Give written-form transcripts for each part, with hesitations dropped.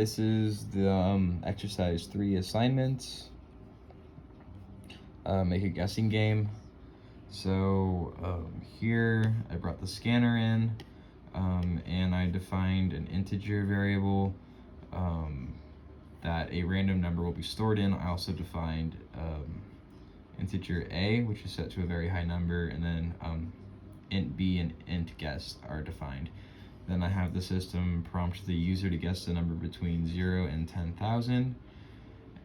This is the exercise 3 assignment. Make a guessing game. So here I brought the scanner in, and I defined an integer variable that a random number will be stored in. I also defined integer a, which is set to a very high number, and then int b and int guess are defined. Then I have the system prompt the user to guess the number between 0 and 10,000.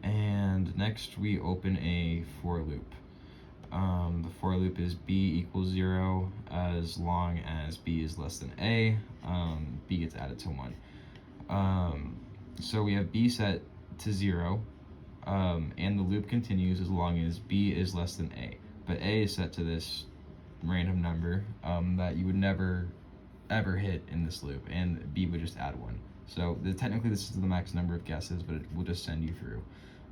And next we open a for loop. The for loop is b equals 0 as long as b is less than a. B gets added to 1. So we have b set to 0, and the loop continues as long as b is less than a. But a is set to this random number that you would never ever hit in this loop, and b would just add 1. So technically this is the max number of guesses, but it will just send you through.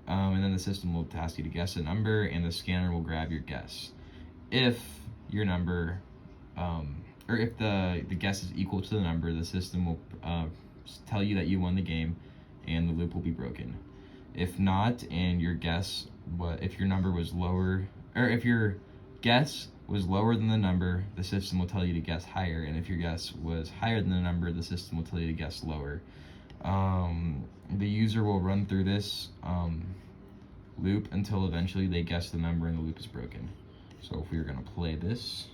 And then the system will ask you to guess a number, and the scanner will grab your guess. If your number, or if the guess is equal to the number, the system will tell you that you won the game, and the loop will be broken. If not, and your guess, if your number was lower, or if your guess was lower than the number, the system will tell you to guess higher, and if your guess was higher than the number, the system will tell you to guess lower. The user will run through this loop until eventually they guess the number and the loop is broken. So if we were going to play this,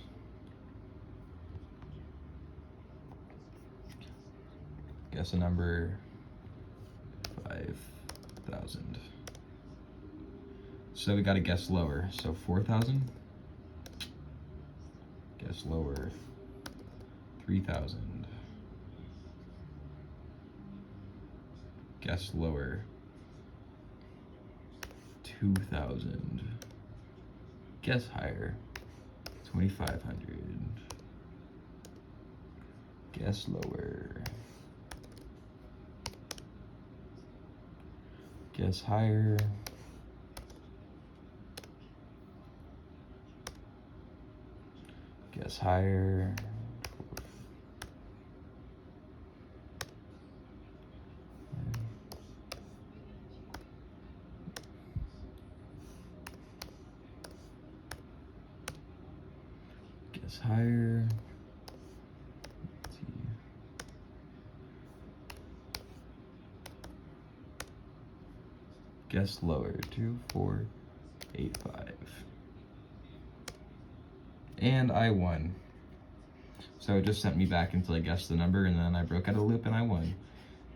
guess a number 5,000. So we got to guess lower. So 4,000. Guess lower 3,000. Guess lower 2,000. Guess higher 2,500. Guess lower. Guess higher. Guess higher. Guess higher. Let's see. Guess lower. 2, 4, 8, 5. And I won. So it just sent me back until I guessed the number, and then I broke out of the loop and I won.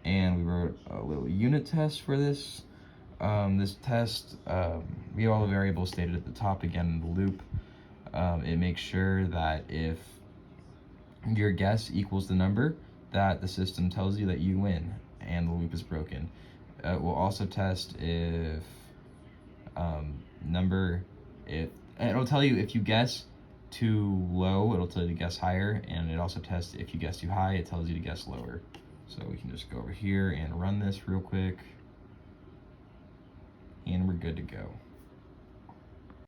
And we wrote a little unit test for this. This test, we have all the variables stated at the top again in the loop. It makes sure that if your guess equals the number, that the system tells you that you win and the loop is broken. It will also test if it'll tell you if you guess too low, it'll tell you to guess higher, and it also tests if you guess too high, it tells you to guess lower. So we can just go over here and run this real quick, and we're good to go.